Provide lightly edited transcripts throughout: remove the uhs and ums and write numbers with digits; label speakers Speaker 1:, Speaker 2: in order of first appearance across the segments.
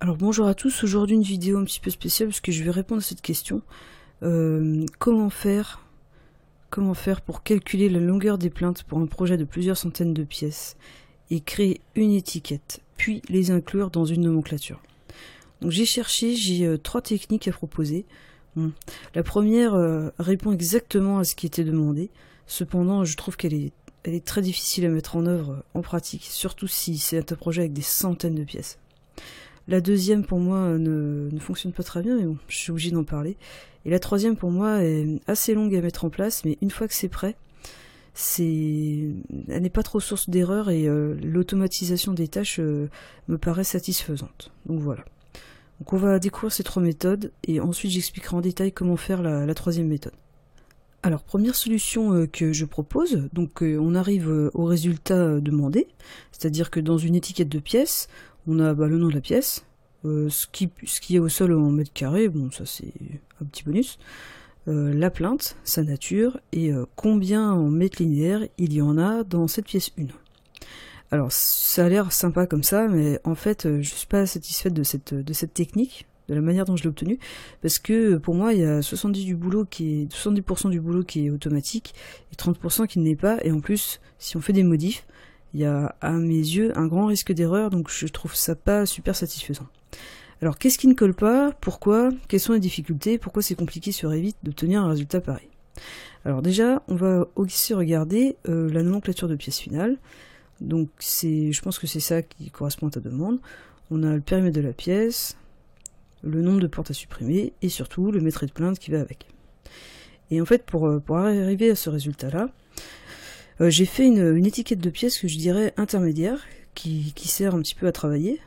Speaker 1: Alors bonjour à tous, aujourd'hui une vidéo un petit peu spéciale parce que je vais répondre à cette question. Comment faire pour calculer la longueur des plaintes pour un projet de plusieurs centaines de pièces et créer une étiquette, puis les inclure dans une nomenclature. Donc j'ai cherché, j'ai 3 techniques à proposer. Bon. La première répond exactement à ce qui était demandé, cependant je trouve qu'elle est très difficile à mettre en œuvre en pratique, surtout si c'est un projet avec des centaines de pièces. La deuxième pour moi ne fonctionne pas très bien, mais bon, je suis obligée d'en parler. Et la troisième pour moi est assez longue à mettre en place, mais une fois que c'est prêt, elle n'est pas trop source d'erreur et l'automatisation des tâches me paraît satisfaisante. Donc voilà. Donc on va découvrir ces 3 méthodes et ensuite j'expliquerai en détail comment faire la troisième méthode. Alors première solution que je propose, donc on arrive au résultat demandé, c'est-à-dire que dans une étiquette de pièce, on a le nom de la pièce, ce qui est au sol en mètres carrés, bon ça c'est un petit bonus, la plainte, sa nature et combien en mètres linéaires il y en a dans cette pièce 1. Alors ça a l'air sympa comme ça, mais en fait je suis pas satisfaite de cette technique, de la manière dont je l'ai obtenue, parce que pour moi il y a 70% du boulot qui est automatique et 30% qui ne l'est pas, et en plus si on fait des modifs, il y a à mes yeux un grand risque d'erreur, donc je trouve ça pas super satisfaisant. Alors qu'est-ce qui ne colle pas? Pourquoi? Quelles sont les difficultés? Pourquoi c'est compliqué sur Revit d'obtenir un résultat pareil? Alors déjà, on va aussi regarder la nomenclature de pièce finale. Donc je pense que c'est ça qui correspond à ta demande. On a le périmètre de la pièce, le nombre de portes à supprimer, et surtout le mètre de plainte qui va avec. Et en fait, pour arriver à ce résultat-là, j'ai fait une étiquette de pièce que je dirais intermédiaire, qui sert un petit peu à travailler.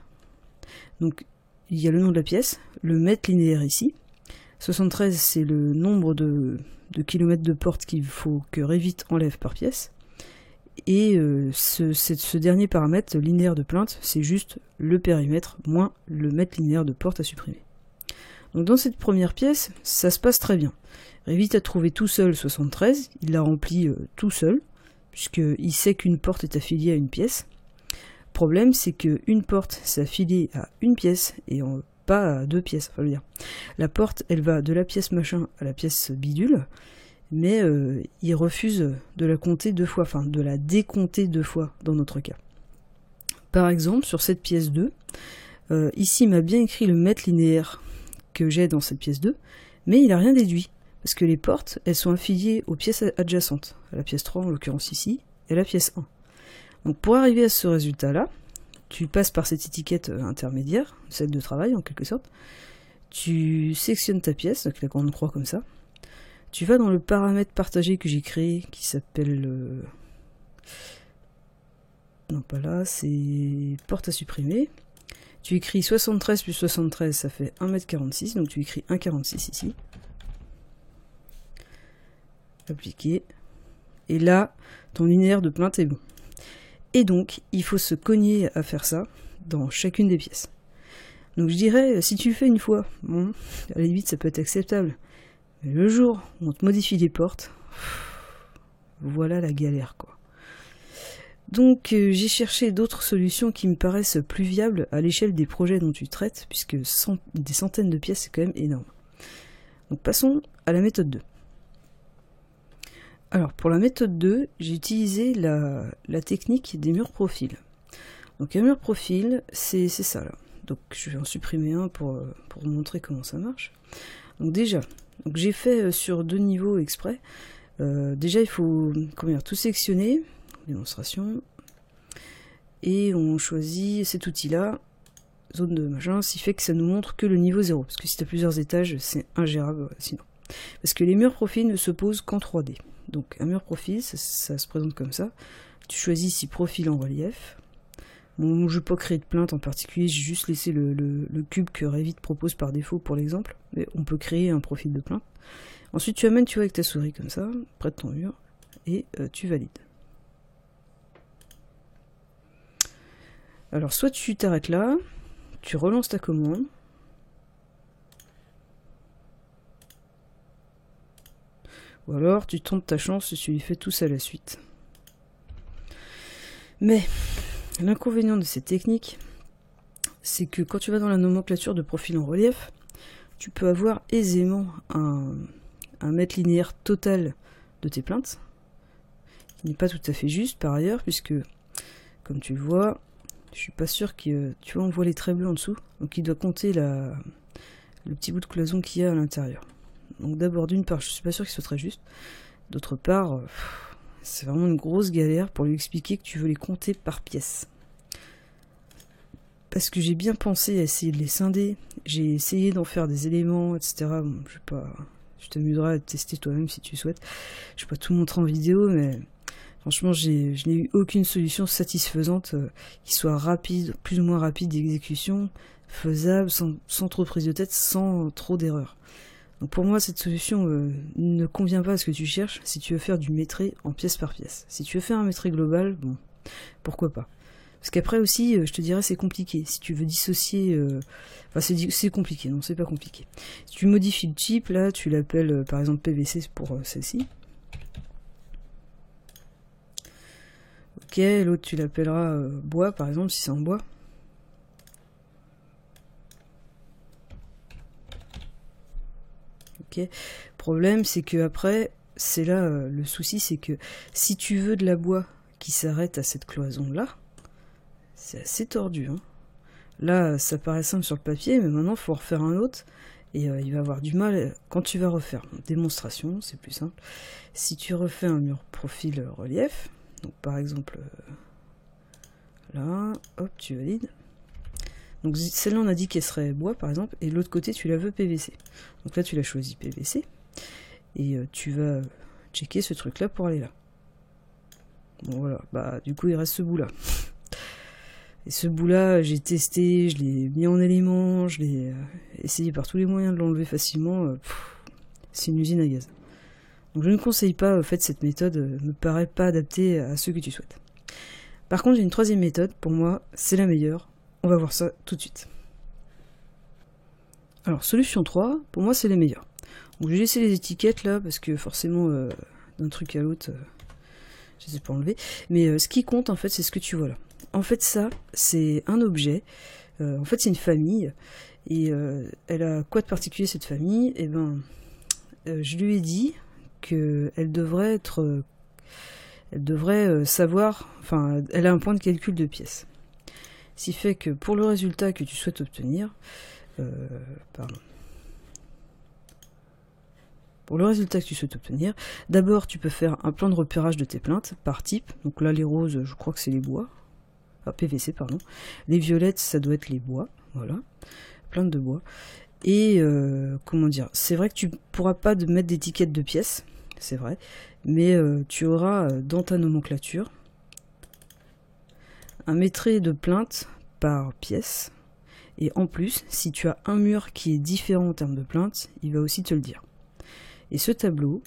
Speaker 1: Donc il y a le nom de la pièce, le mètre linéaire ici. 73 c'est le nombre de kilomètres de porte qu'il faut que Revit enlève par pièce. Et ce dernier paramètre linéaire de plainte, c'est juste le périmètre moins le mètre linéaire de porte à supprimer. Donc dans cette première pièce, ça se passe très bien. Revit a trouvé tout seul 73, il l'a rempli tout seul, puisqu'il sait qu'une porte est affiliée à une pièce. Le problème, c'est qu'une porte, c'est affilié à une pièce, et pas à 2 pièces. Enfin, je veux dire, la porte, elle va de la pièce machin à la pièce bidule, mais il refuse de la compter 2 fois, enfin de la décompter 2 fois dans notre cas. Par exemple, sur cette pièce 2, ici il m'a bien écrit le mètre linéaire que j'ai dans cette pièce 2, mais il n'a rien déduit. Parce que les portes, elles sont affiliées aux pièces adjacentes, à la pièce 3 en l'occurrence ici, et à la pièce 1. Donc pour arriver à ce résultat-là, tu passes par cette étiquette intermédiaire, celle de travail en quelque sorte, tu sectionnes ta pièce, avec la grande croix comme ça, tu vas dans le paramètre partagé que j'ai créé, qui s'appelle... Non pas là, c'est porte à supprimer. Tu écris 73 plus 73, ça fait 1,46 m, donc tu écris 1,46 ici. Appliquer, et là ton linéaire de plainte est bon. Et donc il faut se cogner à faire ça dans chacune des pièces. Donc je dirais, si tu le fais une fois, bon, à la limite ça peut être acceptable, mais le jour où on te modifie les portes, voilà la galère quoi. Donc j'ai cherché d'autres solutions qui me paraissent plus viables à l'échelle des projets dont tu traites, puisque des centaines de pièces c'est quand même énorme. Donc passons à la méthode 2. Alors pour la méthode 2, j'ai utilisé la technique des murs profils. Donc un mur profil, c'est ça là. Donc je vais en supprimer un pour vous montrer comment ça marche. Donc déjà, j'ai fait sur 2 niveaux exprès. Déjà il faut tout sectionner, démonstration, et on choisit cet outil-là, zone de machin, ce qui fait que ça nous montre que le niveau 0, parce que si tu as plusieurs étages, c'est ingérable sinon. Parce que les murs profils ne se posent qu'en 3D. Donc un mur profil, ça se présente comme ça. Tu choisis ici profil en relief. Bon, je n'ai pas créé de plainte en particulier, j'ai juste laissé le cube que Revit propose par défaut pour l'exemple. Mais on peut créer un profil de plainte. Ensuite tu amènes, tu vois, avec ta souris comme ça, près de ton mur, et tu valides. Alors soit tu t'arrêtes là, tu relances ta commande. Ou alors tu tentes ta chance et tu les fais tous à la suite. Mais l'inconvénient de cette technique, c'est que quand tu vas dans la nomenclature de profil en relief, tu peux avoir aisément un mètre linéaire total de tes plaintes, qui n'est pas tout à fait juste par ailleurs, puisque, comme tu le vois, je suis pas sûr que... Tu vois, on voit les traits bleus en dessous, donc il doit compter le petit bout de cloison qu'il y a à l'intérieur. Donc d'abord, d'une part, je suis pas sûr qu'il soit très juste. D'autre part, c'est vraiment une grosse galère pour lui expliquer que tu veux les compter par pièce. Parce que j'ai bien pensé à essayer de les scinder, j'ai essayé d'en faire des éléments, etc. Bon, je sais pas, tu t'amuseras à tester toi-même si tu souhaites. Je vais pas tout montrer en vidéo, mais franchement, je n'ai eu aucune solution satisfaisante qui soit rapide, plus ou moins rapide d'exécution, faisable, sans trop de prise de tête, sans trop d'erreurs. Donc pour moi, cette solution ne convient pas à ce que tu cherches si tu veux faire du métré en pièce par pièce. Si tu veux faire un métré global, bon, pourquoi pas. Parce qu'après aussi, je te dirais, c'est compliqué. Si tu veux dissocier... Enfin, c'est compliqué, non, c'est pas compliqué. Si tu modifies le type, là, tu l'appelles, par exemple, PVC pour celle-ci. Ok, l'autre, tu l'appelleras bois, par exemple, si c'est en bois. Ok. Problème, c'est que après, c'est là le souci, c'est que si tu veux de la bois qui s'arrête à cette cloison-là, c'est assez tordu. Hein. Là, ça paraît simple sur le papier, mais maintenant, il faut refaire un autre. Et il va avoir du mal quand tu vas refaire. Démonstration, c'est plus simple. Si tu refais un mur profil relief, donc par exemple, là, hop, tu valides. Donc celle-là, on a dit qu'elle serait bois, par exemple, et de l'autre côté, tu la veux PVC. Donc là, tu l'as choisi PVC, et tu vas checker ce truc-là pour aller là. Bon, voilà, bah du coup, il reste ce bout-là. Et ce bout-là, j'ai testé, je l'ai mis en élément, je l'ai essayé par tous les moyens de l'enlever facilement. C'est une usine à gaz. Donc je ne conseille pas, en fait, cette méthode ne me paraît pas adaptée à ce que tu souhaites. Par contre, j'ai une troisième méthode, pour moi, c'est la meilleure. On va voir ça tout de suite. Alors, solution 3, pour moi, c'est les meilleures. Donc, j'ai laissé les étiquettes là, parce que forcément, d'un truc à l'autre, je les ai pas enlevées. Mais ce qui compte, en fait, c'est ce que tu vois là. En fait, ça, c'est un objet. En fait, c'est une famille. Et elle a quoi de particulier, cette famille? Eh ben, je lui ai dit qu'elle devrait être... elle devrait savoir... Enfin, elle a un point de calcul de pièces. Ce qui fait que pour le résultat que tu souhaites obtenir, d'abord tu peux faire un plan de repérage de tes plaintes par type. Donc là les roses, je crois que c'est les bois, PVC pardon. Les violettes, ça doit être les bois, voilà, plaintes de bois. Et comment dire, c'est vrai que tu pourras pas mettre d'étiquette de pièces, c'est vrai, mais tu auras dans ta nomenclature un métré de plainte par pièce, et en plus, si tu as un mur qui est différent en termes de plainte, il va aussi te le dire. Et ce tableau,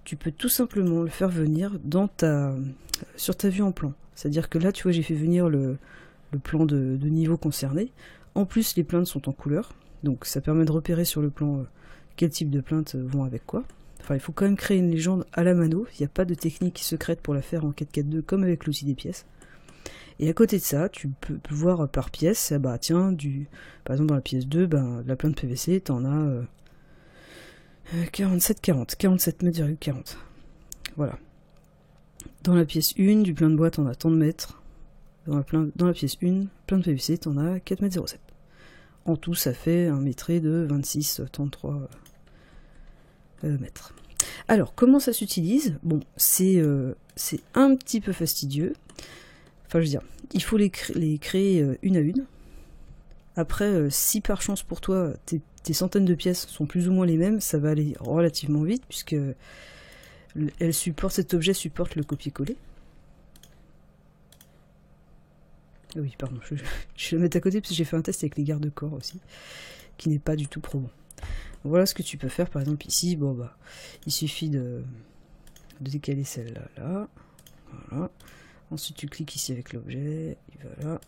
Speaker 1: tu peux tout simplement le faire venir sur ta vue en plan. C'est-à-dire que là, tu vois, j'ai fait venir le plan de niveau concerné. En plus, les plaintes sont en couleur, donc ça permet de repérer sur le plan quel type de plaintes vont avec quoi. Enfin, il faut quand même créer une légende à la mano, il n'y a pas de technique secrète pour la faire en 4-4-2 comme avec l'outil des pièces. Et à côté de ça, tu peux voir par pièce, bah tiens, par exemple dans la pièce 2, bah, la plainte PVC, t'en as 47 mètres, 40. Voilà. Dans la pièce 1, du plein de bois, t'en as tant de mètres. Dans la pièce 1, plein de PVC, t'en as 4,07 m. En tout, ça fait un métré de 26-33 mètres. Alors, comment ça s'utilise? Bon, c'est un petit peu fastidieux. Enfin, je veux dire, il faut les créer une à une. Après, si par chance pour toi, tes centaines de pièces sont plus ou moins les mêmes, ça va aller relativement vite, puisque cet objet supporte le copier-coller. Ah oui, pardon, je vais le mettre à côté, parce que j'ai fait un test avec les garde-corps aussi, qui n'est pas du tout probant. Voilà ce que tu peux faire, par exemple ici, bon bah, il suffit de décaler celle-là, là, voilà. Ensuite, tu cliques ici avec l'objet, il va là.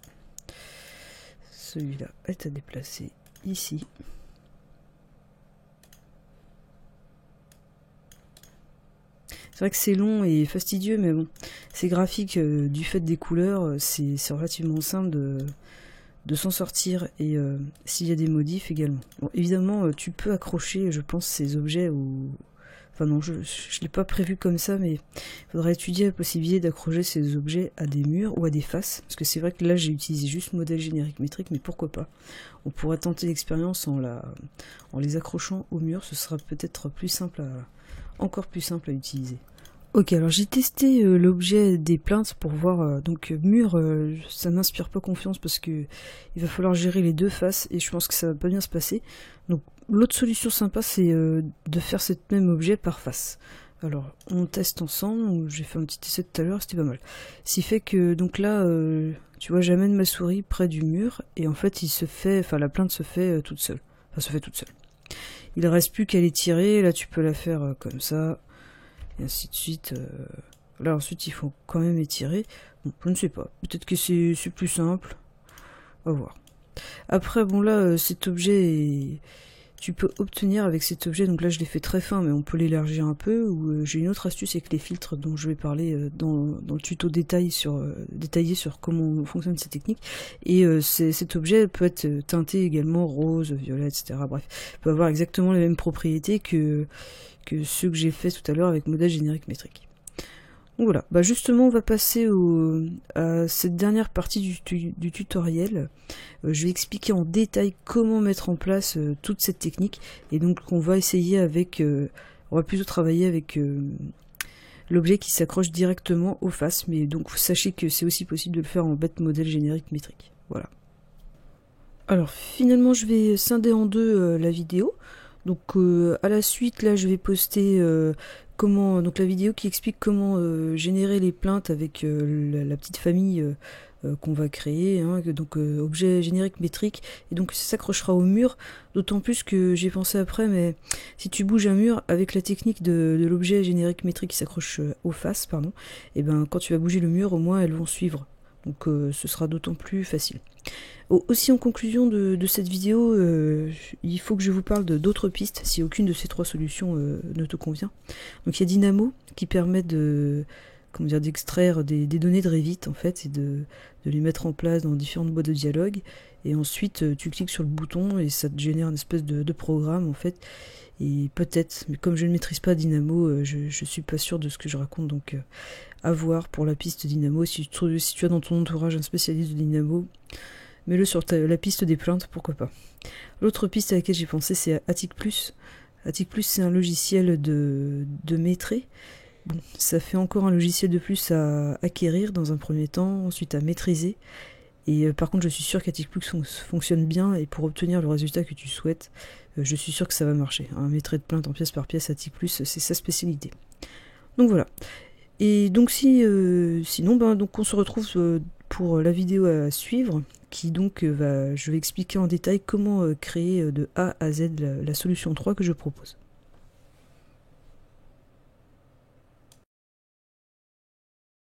Speaker 1: Celui-là est à déplacer ici. C'est vrai que c'est long et fastidieux, mais bon, c'est graphique du fait des couleurs, c'est relativement simple s'en sortir et s'il y a des modifs également. Bon, évidemment, tu peux accrocher, je pense, ces objets au... Enfin non, je ne l'ai pas prévu comme ça, mais il faudrait étudier la possibilité d'accrocher ces objets à des murs ou à des faces. Parce que c'est vrai que là, j'ai utilisé juste modèle générique métrique, mais pourquoi pas. On pourrait tenter l'expérience en les accrochant au mur, ce sera peut-être encore plus simple à utiliser. Ok, alors j'ai testé l'objet des plaintes pour voir, donc mur, ça m'inspire pas confiance parce que il va falloir gérer les deux faces et je pense que ça va pas bien se passer. Donc l'autre solution sympa c'est de faire cet même objet par face. Alors on teste ensemble, j'ai fait un petit essai tout à l'heure, c'était pas mal. Ce qui fait que donc là, tu vois, j'amène ma souris près du mur et en fait la plainte se fait toute seule. Enfin se fait toute seule. Il reste plus qu'à l'étirer, là tu peux la faire comme ça. Et ainsi de suite. Là ensuite il faut quand même étirer. Bon, je ne sais pas. Peut-être que c'est plus simple. On va voir. Après bon là cet objet tu peux obtenir avec cet objet, donc là je l'ai fait très fin mais on peut l'élargir un peu, ou j'ai une autre astuce avec les filtres dont je vais parler dans le tuto détaillé sur comment fonctionne cette technique, et cet objet peut être teinté également rose, violet, etc. Bref, il peut avoir exactement les mêmes propriétés que ceux que j'ai fait tout à l'heure avec modèle générique métrique. Donc voilà, bah justement on va passer à cette dernière partie du tutoriel. Je vais expliquer en détail comment mettre en place toute cette technique, et donc on va essayer avec, on va plutôt travailler avec l'objet qui s'accroche directement aux faces, mais donc sachez que c'est aussi possible de le faire en bête modèle générique métrique. Voilà. Alors finalement je vais scinder en deux la vidéo. Donc à la suite là je vais poster donc la vidéo qui explique comment générer les plaintes avec la petite famille qu'on va créer, hein, donc objet générique métrique, et donc ça s'accrochera au mur, d'autant plus que j'ai pensé après, mais si tu bouges un mur avec la technique de l'objet générique métrique qui s'accroche aux faces, pardon, et ben quand tu vas bouger le mur au moins elles vont suivre, donc ce sera d'autant plus facile. Aussi en conclusion de cette vidéo, il faut que je vous parle d'autres pistes si aucune de ces trois solutions ne te convient. Donc il y a Dynamo qui permet d'extraire des données de Revit en fait, et de les mettre en place dans différentes boîtes de dialogue, et ensuite tu cliques sur le bouton et ça te génère une espèce de programme en fait, et peut-être, mais comme je ne maîtrise pas Dynamo, je suis pas sûr de ce que je raconte, donc à voir pour la piste Dynamo. Si tu as dans ton entourage un spécialiste de Dynamo, mets-le sur la piste des plaintes, pourquoi pas. L'autre piste à laquelle j'ai pensé, c'est Attic+. Attic+, c'est un logiciel de maîtrise. Bon, ça fait encore un logiciel de plus à acquérir dans un premier temps, ensuite à maîtriser. Et par contre, je suis sûr qu'Attic+ fonctionne bien, et pour obtenir le résultat que tu souhaites, je suis sûr que ça va marcher. Un maîtrise de plainte en pièce par pièce, Attic+, c'est sa spécialité. Donc voilà. Et donc sinon, donc on se retrouve pour la vidéo à suivre, qui donc je vais expliquer en détail comment créer de A à Z la solution 3 que je propose.